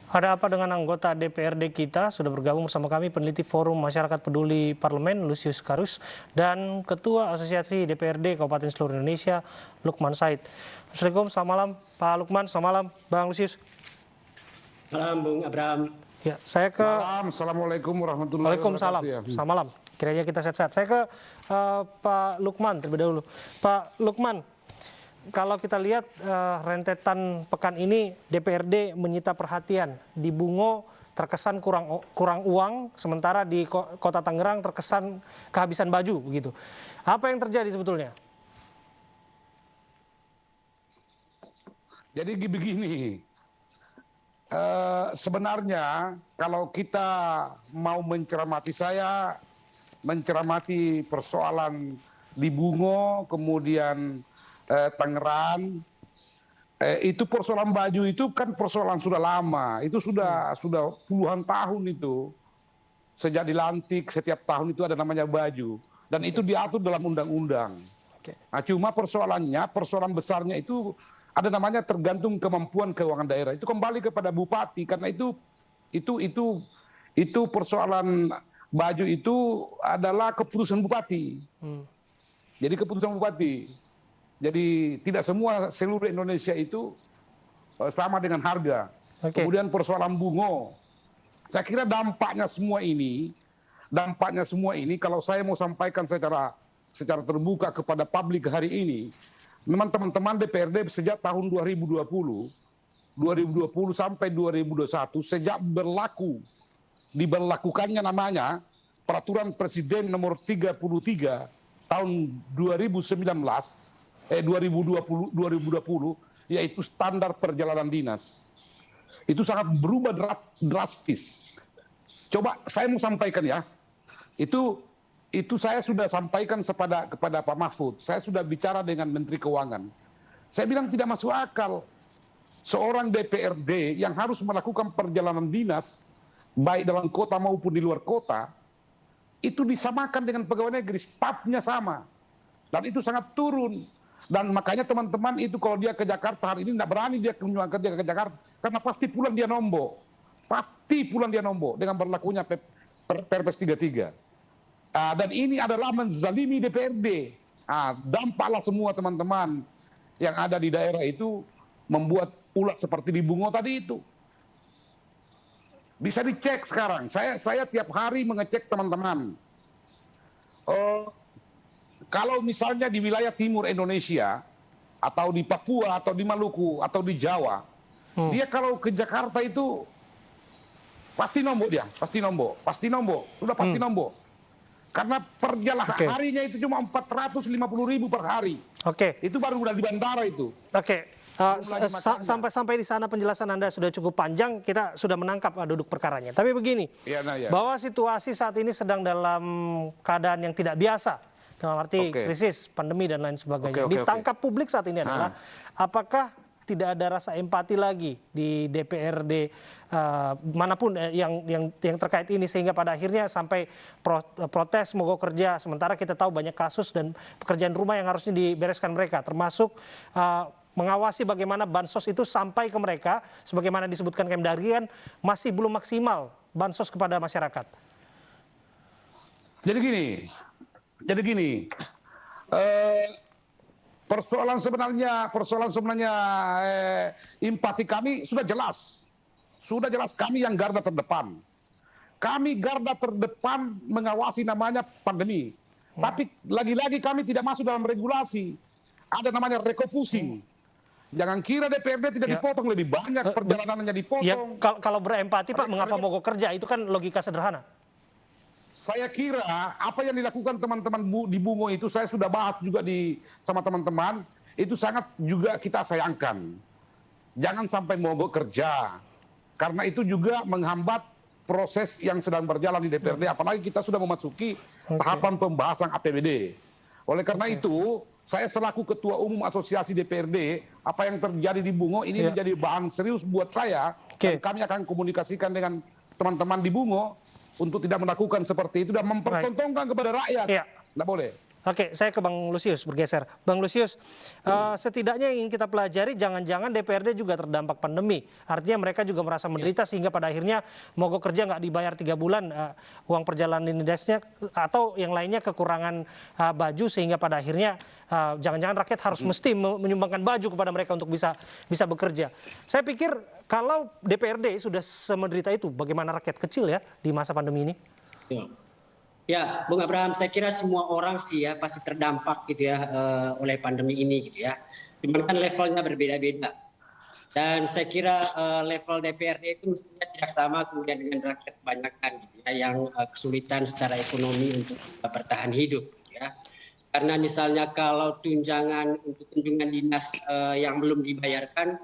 Ada apa dengan anggota DPRD kita? Sudah bergabung bersama kami peneliti Forum Masyarakat Peduli Parlemen, Lusius Karus, dan Ketua Asosiasi DPRD Kabupaten seluruh Indonesia, Lukman Said. Assalamualaikum, selamat malam Pak Lukman, selamat malam Bang Lusius. Malam, Bung Abraham. Ya, saya ke... Malam, Assalamualaikum warahmatullahi Waalaikumsalam, wabarakatuh. selamat malam. Kiranya kita sehat-sehat. Saya ke Pak Lukman terlebih dahulu. Pak Lukman, kalau kita lihat rentetan pekan ini DPRD menyita perhatian. Di Bungo terkesan kurang uang, sementara di Kota Tangerang terkesan kehabisan baju begitu. Apa yang terjadi sebetulnya? Jadi begini, sebenarnya kalau kita mau mencermati, saya mencermati persoalan di Bungo, kemudian Tangerang, itu persoalan baju itu kan persoalan sudah lama, itu sudah puluhan tahun itu. Sejak dilantik setiap tahun itu ada namanya baju, dan itu diatur dalam undang-undang. Nah, cuma persoalan besarnya itu ada namanya tergantung kemampuan keuangan daerah. Itu kembali kepada bupati, karena itu persoalan baju itu adalah keputusan bupati. Jadi keputusan bupati. Jadi tidak semua seluruh Indonesia itu sama dengan harga. Kemudian persoalan Bungo, saya kira dampaknya semua ini kalau saya mau sampaikan secara terbuka kepada publik hari ini, memang teman-teman DPRD sejak tahun 2020 sampai 2021 sejak diberlakukannya namanya Peraturan Presiden Nomor 33 tahun 2020, yaitu standar perjalanan dinas. Itu sangat berubah drastis. Coba saya mau sampaikan ya, itu saya sudah sampaikan kepada Pak Mahfud. Saya sudah bicara dengan Menteri Keuangan. Saya bilang tidak masuk akal seorang DPRD yang harus melakukan perjalanan dinas, baik dalam kota maupun di luar kota, itu disamakan dengan pegawai negeri, stafnya sama. Dan itu sangat turun. Dan makanya teman-teman itu kalau dia ke Jakarta hari ini tidak berani dia kerja ke Jakarta, karena pasti pulang dia nombok. Pasti pulang dia nombok dengan berlakunya Perpres 33. Dan ini adalah menzalimi DPRD. Dampaklah semua teman-teman yang ada di daerah itu membuat ulah seperti di Bungo tadi itu. Bisa dicek sekarang. Saya tiap hari mengecek teman-teman. Kalau misalnya di wilayah timur Indonesia, atau di Papua, atau di Maluku, atau di Jawa, dia kalau ke Jakarta itu pasti nombok dia, pasti nombok, sudah pasti nombok. Karena perjalanan harinya itu cuma 450.000 per hari. Itu baru udah di bandara itu. Sampai di sana penjelasan Anda sudah cukup panjang, kita sudah menangkap duduk perkaranya. Tapi begini, bahwa situasi saat ini sedang dalam keadaan yang tidak biasa, dalam arti krisis, pandemi dan lain sebagainya. Ditangkap publik saat ini adalah apakah tidak ada rasa empati lagi di DPRD manapun yang terkait ini, sehingga pada akhirnya sampai protes mogok kerja, sementara kita tahu banyak kasus dan pekerjaan rumah yang harusnya dibereskan mereka, termasuk mengawasi bagaimana bansos itu sampai ke mereka, sebagaimana disebutkan Kemdagri, masih belum maksimal bansos kepada masyarakat. Jadi gini, persoalan sebenarnya empati kami sudah jelas kami yang garda terdepan. Kami garda terdepan mengawasi namanya pandemi. Tapi lagi-lagi kami tidak masuk dalam regulasi. Ada namanya recofusing. Jangan kira DPRD tidak dipotong, lebih banyak perjalanannya dipotong. Kalau berempati Pak, mengapa mogok kerja? Itu kan logika sederhana. Saya kira apa yang dilakukan teman-teman di Bungo itu, saya sudah bahas juga sama teman-teman, itu sangat juga kita sayangkan. Jangan sampai mogok kerja, karena itu juga menghambat proses yang sedang berjalan di DPRD, apalagi kita sudah memasuki tahapan pembahasan APBD. Oleh karena itu, saya selaku Ketua Umum Asosiasi DPRD, apa yang terjadi di Bungo ini menjadi bahan serius buat saya, dan kami akan komunikasikan dengan teman-teman di Bungo untuk tidak melakukan seperti itu dan mempertontonkan kepada rakyat. Tidak boleh. Oke, saya ke Bang Lusius bergeser. Bang Lusius, setidaknya yang ingin kita pelajari jangan-jangan DPRD juga terdampak pandemi. Artinya mereka juga merasa menderita sehingga pada akhirnya mogok kerja nggak dibayar 3 bulan uang perjalanan dinasnya atau yang lainnya kekurangan baju sehingga pada akhirnya jangan-jangan rakyat harus mesti menyumbangkan baju kepada mereka untuk bisa bekerja. Saya pikir kalau DPRD sudah semenderita itu, bagaimana rakyat kecil ya di masa pandemi ini? Ya, Bung Abraham, saya kira semua orang sih ya pasti terdampak gitu ya oleh pandemi ini gitu ya. Cuman kan levelnya berbeda-beda. Dan saya kira level DPRD itu mestinya tidak sama kemudian dengan rakyat kebanyakan gitu ya, yang kesulitan secara ekonomi untuk bertahan hidup gitu ya. Karena misalnya kalau tunjangan untuk kunjungan dinas yang belum dibayarkan,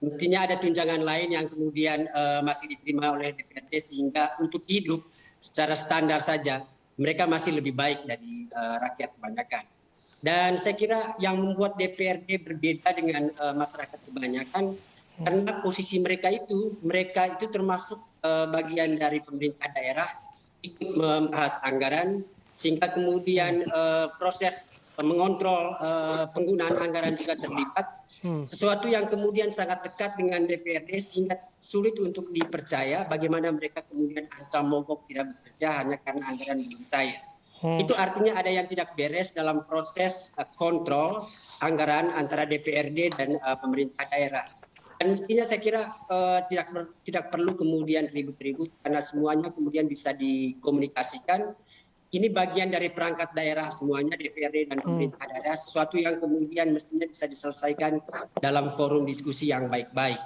mestinya ada tunjangan lain yang kemudian masih diterima oleh DPRD sehingga untuk hidup secara standar saja mereka masih lebih baik dari rakyat kebanyakan. Dan saya kira yang membuat DPRD berbeda dengan masyarakat kebanyakan karena posisi mereka itu termasuk bagian dari pemerintah daerah ikut membahas anggaran sehingga kemudian proses mengontrol penggunaan anggaran juga terlibat. Sesuatu yang kemudian sangat dekat dengan DPRD sehingga sulit untuk dipercaya bagaimana mereka kemudian ancam mogok tidak bekerja hanya karena anggaran belum cair. Itu artinya ada yang tidak beres dalam proses kontrol anggaran antara DPRD dan pemerintah daerah. Dan mestinya saya kira tidak perlu kemudian ribut-ribut karena semuanya kemudian bisa dikomunikasikan. Ini bagian dari perangkat daerah semuanya, DPRD dan pemerintah daerah, sesuatu yang kemudian mestinya bisa diselesaikan dalam forum diskusi yang baik-baik.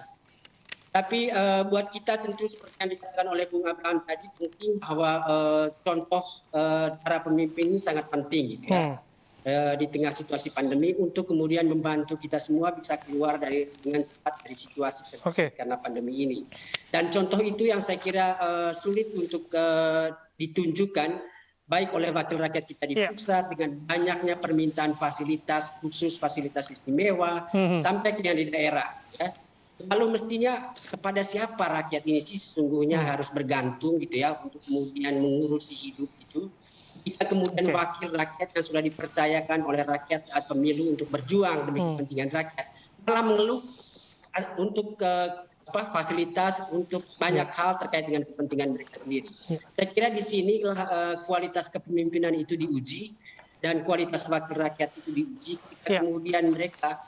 Tapi buat kita tentu seperti yang dikatakan oleh Bung Abraham tadi, penting bahwa contoh para pemimpin ini sangat penting gitu ya. Di tengah situasi pandemi untuk kemudian membantu kita semua bisa keluar dengan cepat dari situasi karena pandemi ini. Dan contoh itu yang saya kira sulit untuk ditunjukkan baik oleh wakil rakyat kita di pusat dengan banyaknya permintaan fasilitas khusus, fasilitas istimewa, sampai dengan di daerah. Ya. Lalu mestinya kepada siapa rakyat ini sih sesungguhnya harus bergantung gitu ya untuk kemudian mengurusi hidup itu. Jika kemudian wakil rakyat yang sudah dipercayakan oleh rakyat saat pemilu untuk berjuang demi kepentingan rakyat, malah mengeluh untuk fasilitas untuk banyak hal terkait dengan kepentingan mereka sendiri. Saya kira di sini kualitas kepemimpinan itu diuji dan kualitas wakil rakyat itu diuji ketika kemudian mereka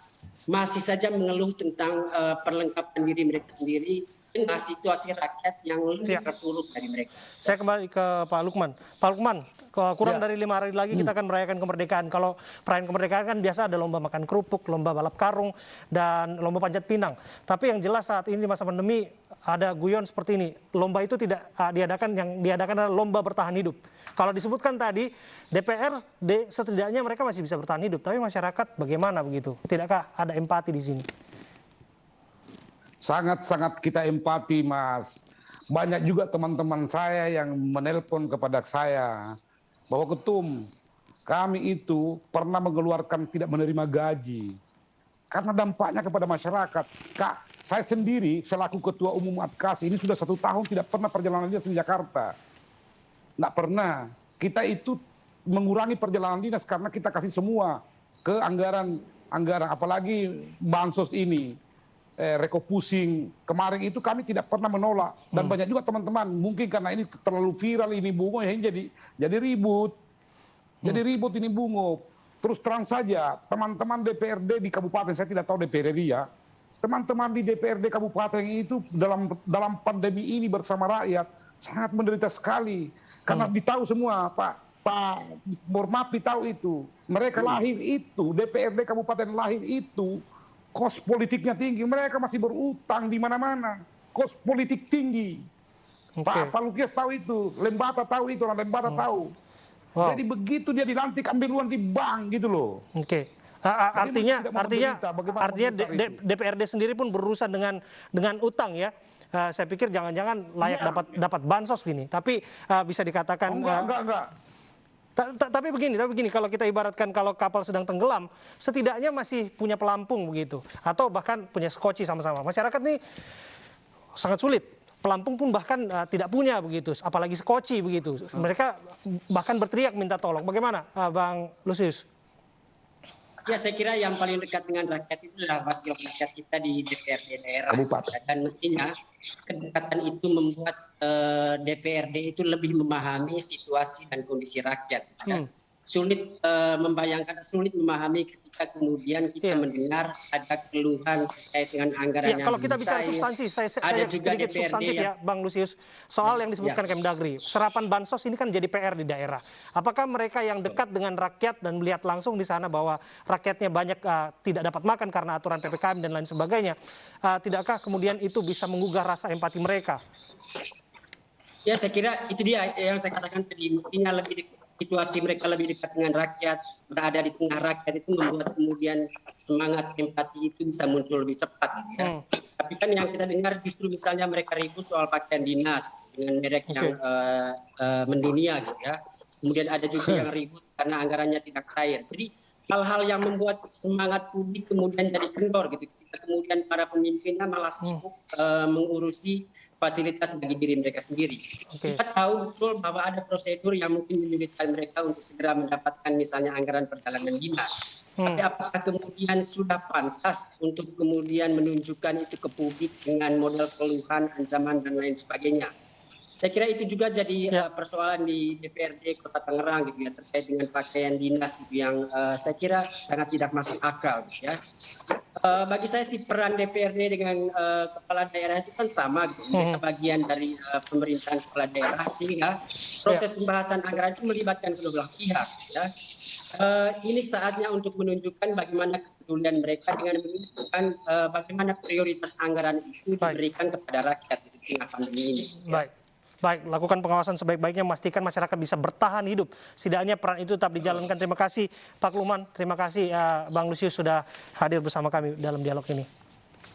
masih saja mengeluh tentang perlengkapan diri mereka sendiri dengan situasi rakyat yang lebih terpuruk dari mereka. Saya kembali ke Pak Lukman. Pak Lukman, kurang dari 5 hari lagi kita akan merayakan kemerdekaan. Kalau perayaan kemerdekaan kan biasa ada lomba makan kerupuk, lomba balap karung, dan lomba panjat pinang. Tapi yang jelas saat ini di masa pandemi ada guyon seperti ini. Lomba itu tidak diadakan, yang diadakan adalah lomba bertahan hidup. Kalau disebutkan tadi, DPRD setidaknya mereka masih bisa bertahan hidup. Tapi masyarakat bagaimana begitu? Tidakkah ada empati di sini? Sangat-sangat kita empati, Mas. Banyak juga teman-teman saya yang menelpon kepada saya bahwa Ketum, kami itu pernah mengeluarkan tidak menerima gaji karena dampaknya kepada masyarakat. Kak, saya sendiri selaku Ketua Umum ADKAS ini sudah 1 tahun tidak pernah perjalanan dinas di Jakarta. Nggak pernah. Kita itu mengurangi perjalanan dinas karena kita kasih semua ke anggaran apalagi bansos ini. Rekopusing kemarin itu kami tidak pernah menolak dan banyak juga teman-teman mungkin karena ini terlalu viral ini Bungo ya jadi ribut ini Bungo. Terus terang saja teman-teman DPRD di kabupaten, saya tidak tahu DPRD ya, teman-teman di DPRD kabupaten itu dalam pandemi ini bersama rakyat sangat menderita sekali karena ditahu semua Pak Mormapi tahu itu, mereka lahir itu, DPRD kabupaten lahir itu kos politiknya tinggi, mereka masih berutang di mana-mana, kos politik tinggi. Pak Lukias tahu itu, Lembata tahu itu, orang Lembata tahu. Jadi begitu dia dilantik ambil uang di bank gitu loh. Artinya DPRD sendiri pun berurusan dengan utang ya. Saya pikir jangan-jangan layak dapat bansos ini, tapi bisa dikatakan enggak. Tapi begini, kalau kita ibaratkan kalau kapal sedang tenggelam, setidaknya masih punya pelampung begitu, atau bahkan punya skoci sama-sama. Masyarakat ini sangat sulit pelampung pun bahkan tidak punya begitu, apalagi sekoci begitu. Mereka bahkan berteriak minta tolong. Bagaimana, Bang Lusius? Ya, saya kira yang paling dekat dengan rakyat itu adalah wakil rakyat kita di DPRD daerah. Kabupaten. Dan mestinya kedekatan itu membuat DPRD itu lebih memahami situasi dan kondisi rakyat. Sulit membayangkan, sulit memahami ketika kemudian kita mendengar ada keluhan terkait dengan anggaran yang kalau kita bicara substansi, saya juga sedikit substantif ya, Bang Lusius, soal yang disebutkan Kemdagri. Serapan bansos ini kan jadi PR di daerah. Apakah mereka yang dekat dengan rakyat dan melihat langsung di sana bahwa rakyatnya banyak tidak dapat makan karena aturan PPKM dan lain sebagainya, tidakkah kemudian itu bisa menggugah rasa empati mereka? Ya, saya kira itu dia yang saya katakan tadi, mestinya lebih situasi mereka lebih dekat dengan rakyat, berada di tengah rakyat itu membuat kemudian semangat empati itu bisa muncul lebih cepat gitu ya. Tapi kan yang kita dengar justru misalnya mereka ribut soal pakaian dinas dengan merek yang mendunia gitu ya. Kemudian ada juga yang ribut karena anggarannya tidak cair. Jadi hal-hal yang membuat semangat publik kemudian jadi kendor gitu. Kemudian para pemimpinnya malah sibuk mengurusi fasilitas bagi diri mereka sendiri. Kita tahu betul bahwa ada prosedur yang mungkin menyulitkan mereka untuk segera mendapatkan misalnya anggaran perjalanan dinas. Tapi apakah kemudian sudah pantas untuk kemudian menunjukkan itu ke publik dengan model keluhan, ancaman, dan lain sebagainya? Saya kira itu juga jadi persoalan di DPRD Kota Tangerang gitu ya, terkait dengan pakaian dinas gitu, yang saya kira sangat tidak masuk akal gitu ya. Bagi saya sih peran DPRD dengan kepala daerah itu kan sama gitu. Mereka bagian dari pemerintahan kepala daerah, sehingga proses pembahasan anggaran itu melibatkan kedua belah pihak ya. Ini saatnya untuk menunjukkan bagaimana kepedulian mereka dengan menunjukkan bagaimana prioritas anggaran itu diberikan kepada rakyat di tengah pandemi ini. Baik, lakukan pengawasan sebaik-baiknya, memastikan masyarakat bisa bertahan hidup. Setidaknya peran itu tetap dijalankan. Terima kasih Pak Luman, terima kasih Bang Lusius sudah hadir bersama kami dalam dialog ini.